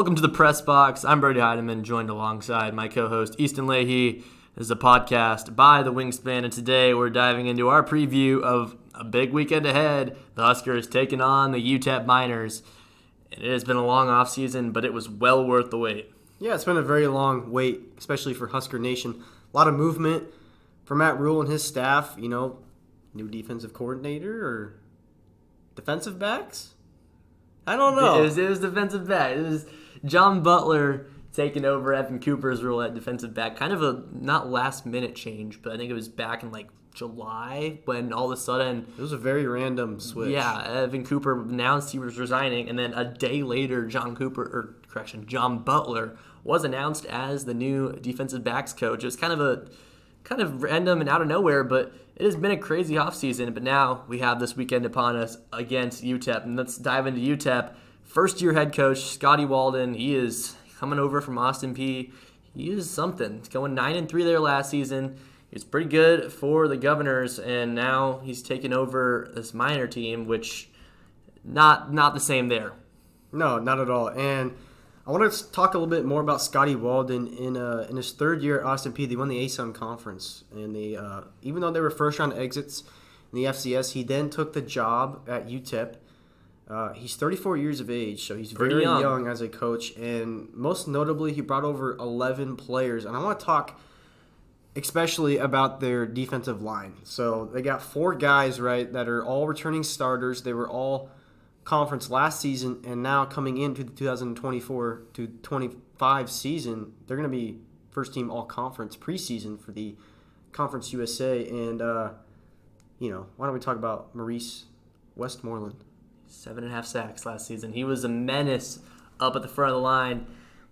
Welcome to the Press Box. I'm Brody Heidemann, joined alongside my co-host Easton Leahy. This is a podcast by the Wingspan, and today we're diving into our preview of a big weekend ahead. The Huskers taking on the UTEP Miners. It has been a long offseason, but it was well worth the wait. Yeah, it's been a very long wait, especially for Husker Nation. A lot of movement for Matt Rhule and his staff. New defensive coordinator or defensive backs? I don't know. It was defensive back. It was John Butler taking over Evan Cooper's role at defensive back. Kind of a not last-minute change, but I think it was back in July when all of a sudden... It was a very random switch. Yeah, Evan Cooper announced he was resigning, and then a day later, John Butler was announced as the new defensive backs coach. It was kind of random and out of nowhere, but it has been a crazy offseason. But now we have this weekend upon us against UTEP, and let's dive into UTEP. First-year head coach Scotty Walden, he is coming over from Austin Peay. He is something. He's going 9-3 there last season. He was pretty good for the Governors, and now he's taken over this minor team, which not the same there. No, not at all. And I want to talk a little bit more about Scotty Walden. In his third year at Austin Peay, they won the ASUN Conference, and they even though they were first-round exits in the FCS, he then took the job at UTEP. He's 34 years of age, so he's very young as a coach, and most notably, he brought over 11 players. And I want to talk especially about their defensive line. So they got 4 guys, right, that are all returning starters. They were all conference last season, and now coming into the 2024-25 season, they're going to be first-team all-conference preseason for the Conference USA. And, why don't we talk about Maurice Westmoreland? 7.5 sacks last season. He was a menace up at the front of the line.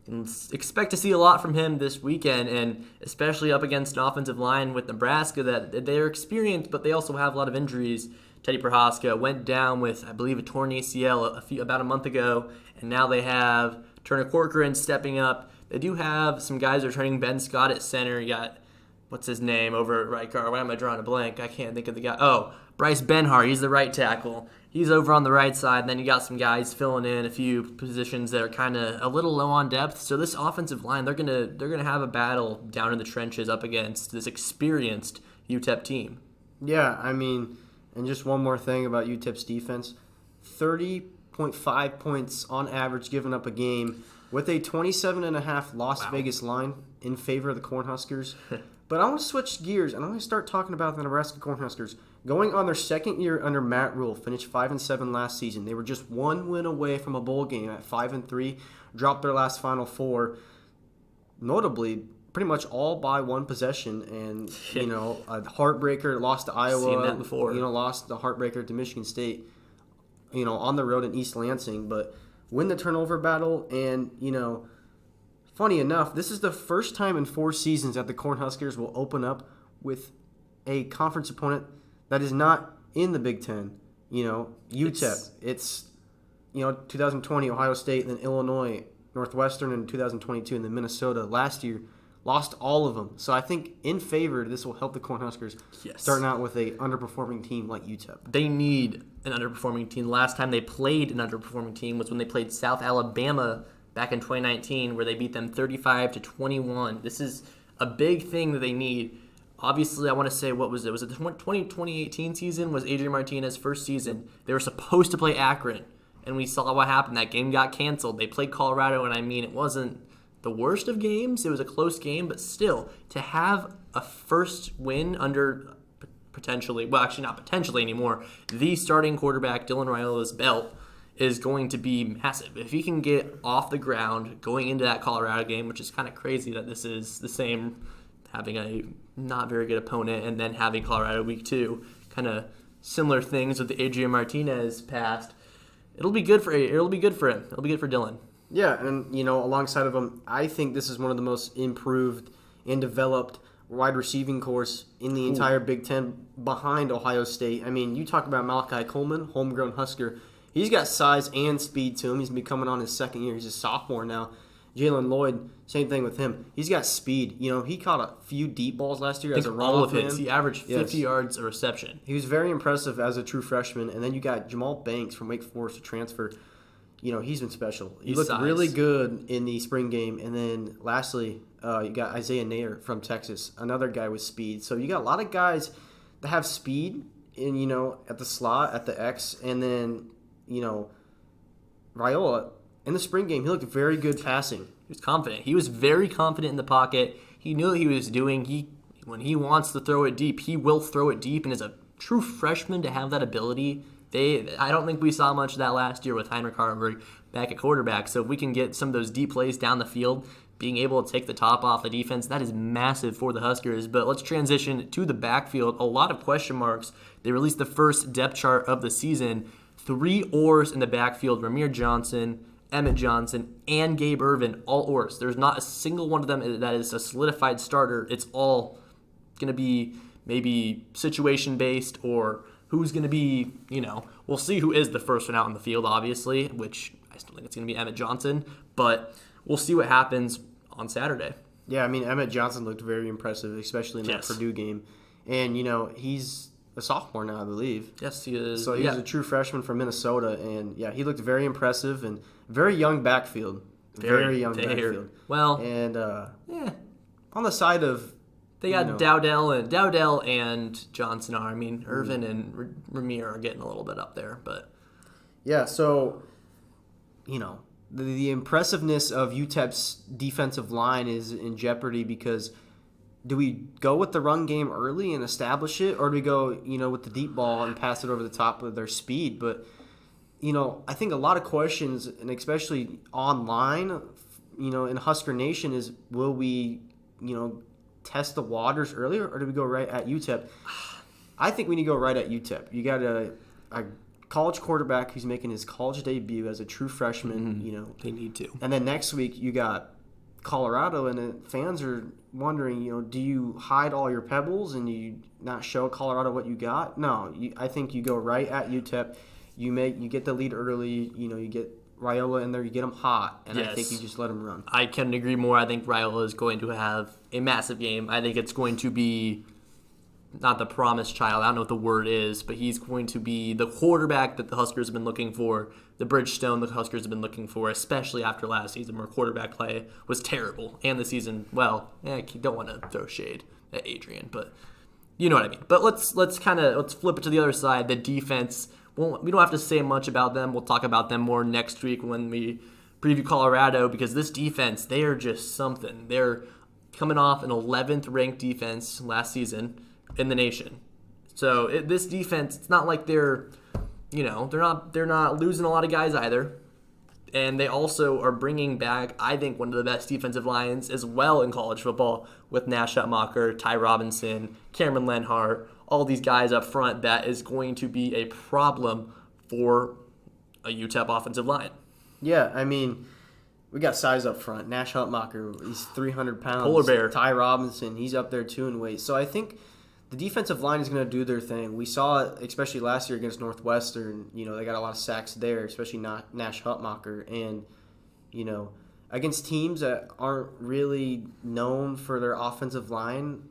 And expect to see a lot from him this weekend, and especially up against an offensive line with Nebraska that they're experienced, but they also have a lot of injuries. Teddy Prohaska went down with, I believe, a torn ACL about a month ago, and now they have Turner Corcoran stepping up. They do have some guys returning. Ben Scott at center. You got, what's his name over at right guard? Why am I drawing a blank? I can't think of the guy. Oh, Bryce Benhart. He's the right tackle. He's over on the right side. And then you got some guys filling in a few positions that are kind of a little low on depth. So this offensive line, they're gonna have a battle down in the trenches up against this experienced UTEP team. Yeah, and just one more thing about UTEP's defense: 30.5 points on average given up a game, with a 27.5 Las Vegas line in favor of the Cornhuskers. But I want to switch gears, and I want to start talking about the Nebraska Cornhuskers. Going on their second year under Matt Rhule, finished 5-7 last season. They were just one win away from a bowl game at 5-3, dropped their last Final Four, notably pretty much all by one possession. And, a heartbreaker, lost to Iowa. Seen that before. Lost the heartbreaker to Michigan State, on the road in East Lansing. But win the turnover battle, and, funny enough, this is the first time in 4 seasons that the Cornhuskers will open up with a conference opponent that is not in the Big Ten. UTEP. It's 2020 Ohio State, and then Illinois, Northwestern in 2022, and then Minnesota last year. Lost all of them. So I think in favor, this will help the Cornhuskers starting out with a underperforming team like UTEP. They need an underperforming team. The last time they played an underperforming team was when they played South Alabama back in 2019, where they beat them 35-21. This is a big thing that they need. Obviously, I want to say, what was it? Was it the 2018 season? Was Adrian Martinez's first season? They were supposed to play Akron, and we saw what happened. That game got canceled. They played Colorado, and it wasn't the worst of games. It was a close game, but still, to have a first win under potentially, well, actually not potentially anymore, the starting quarterback, Dylan Raiola's belt, is going to be massive. If he can get off the ground going into that Colorado game, which is kind of crazy that this is the same, having a not very good opponent and then having Colorado week 2, kind of similar things with the Adrian Martinez past. It'll be good for him. It'll be good for Dylan. Yeah, and alongside of him, I think this is one of the most improved and developed wide receiving course in the entire Big Ten, behind Ohio State. You talk about Malachi Coleman, homegrown Husker. He's got size and speed to him. He's been coming on his second year. He's a sophomore now. Jalen Lloyd, same thing with him. He's got speed. He caught a few deep balls last year as a runoff man. He averaged 50 yards a reception. He was very impressive as a true freshman. And then you got Jamal Banks from Wake Forest to transfer. he's been special. He He's looked size. really good in the spring game. And then lastly, you got Isaiah Nair from Texas, another guy with speed. So you got a lot of guys that have speed at the slot, at the X. And then, Rhule, in the spring game, he looked very good passing. He was confident. He was very confident in the pocket. He knew what he was doing. When he wants to throw it deep, he will throw it deep. And as a true freshman to have that ability, I don't think we saw much of that last year with Heinrich Hartberg back at quarterback. So if we can get some of those deep plays down the field, being able to take the top off the defense, that is massive for the Huskers. But let's transition to the backfield. A lot of question marks. They released the first depth chart of the season. 3 oars in the backfield: Ramir Johnson, Emmett Johnson, and Gabe Irvin, all oars. There's not a single one of them that is a solidified starter. It's all going to be maybe situation-based, or who's going to be, we'll see who is the first one out in the field, obviously, which I still think it's going to be Emmett Johnson, but we'll see what happens on Saturday. Yeah, Emmett Johnson looked very impressive, especially in that Purdue game. And, he's a sophomore now, I believe. Yes, he is. So he was a true freshman from Minnesota, and, he looked very impressive and very young backfield. Very young backfield. Well, and on the side of... They got Dowdell and Johnson are. Irvin and Ramir are getting a little bit up there, but... Yeah, so, the impressiveness of UTEP's defensive line is in jeopardy because do we go with the run game early and establish it, or do we go, with the deep ball and pass it over the top with their speed? But, I think a lot of questions, and especially online, in Husker Nation, is will we, test the waters earlier, or do we go right at UTEP? I think we need to go right at UTEP. You got a college quarterback who's making his college debut as a true freshman. They need to. And then next week you got Colorado, and the fans are wondering, do you hide all your pebbles and you not show Colorado what you got? No, I think you go right at UTEP. You get the lead early. You get Rhule in there, you get them hot, and I think you just let them run. I couldn't agree more. I think Rhule is going to have a massive game. I think it's going to be not the promised child. I don't know what the word is, but he's going to be the quarterback that the Huskers have been looking for, the Bridgestone the Huskers have been looking for, especially after last season where quarterback play was terrible. And the season, I don't want to throw shade at Adrian, but you know what I mean. But let's flip it to the other side, the defense. We don't have to say much about them. We'll talk about them more next week when we preview Colorado, because this defense, they are just something. They're coming off an 11th ranked defense last season in the nation. So this defense, it's not like they're not losing a lot of guys either. And they also are bringing back, I think, one of the best defensive lines as well in college football with Nash Hutmacher, Ty Robinson, Cameron Lenhart, all these guys up front. That is going to be a problem for a UTEP offensive line. Yeah, we got size up front. Nash Hutmacher, he's 300 pounds. Polar bear. Ty Robinson, he's up there too in weight. So I think the defensive line is going to do their thing. We saw it, especially last year against Northwestern. They got a lot of sacks there, especially Nash Hutmacher. And, against teams that aren't really known for their offensive line,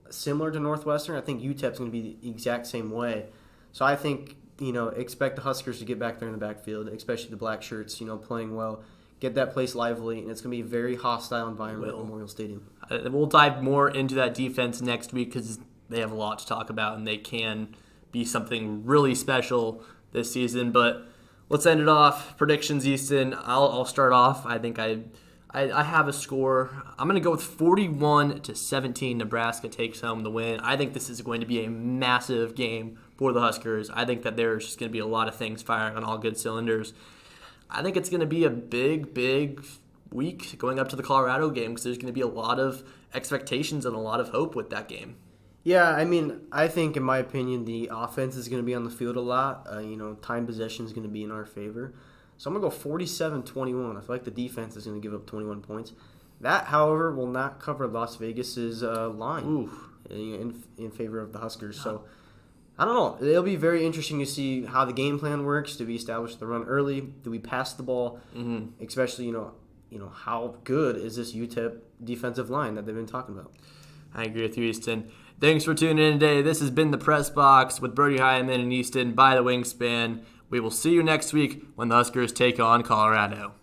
similar to Northwestern, I think UTEP's going to be the exact same way. So I think, expect the Huskers to get back there in the backfield, especially the black shirts, playing well. Get that place lively, and it's going to be a very hostile environment at Memorial Stadium. We'll dive more into that defense next week because they have a lot to talk about, and they can be something really special this season. But let's end it off. Predictions, Easton. I'll start off. I think I have a score. I'm going to go with 41-17. Nebraska takes home the win. I think this is going to be a massive game for the Huskers. I think that there's just going to be a lot of things firing on all good cylinders. I think it's going to be a big week going up to the Colorado game because there's going to be a lot of expectations and a lot of hope with that game. Yeah, I think, in my opinion, the offense is going to be on the field a lot. Time possession is going to be in our favor. So I'm going to go 47-21. I feel like the defense is going to give up 21 points. That, however, will not cover Las Vegas's line in favor of the Huskers. So I don't know. It'll be very interesting to see how the game plan works. Do we establish the run early? Do we pass the ball? Mm-hmm. Especially, how good is this UTEP defensive line that they've been talking about? I agree with you, Easton. Thanks for tuning in today. This has been the Press Box with Brody, Heidemann, and Easton by the Wingspan. We will see you next week when the Huskers take on Colorado.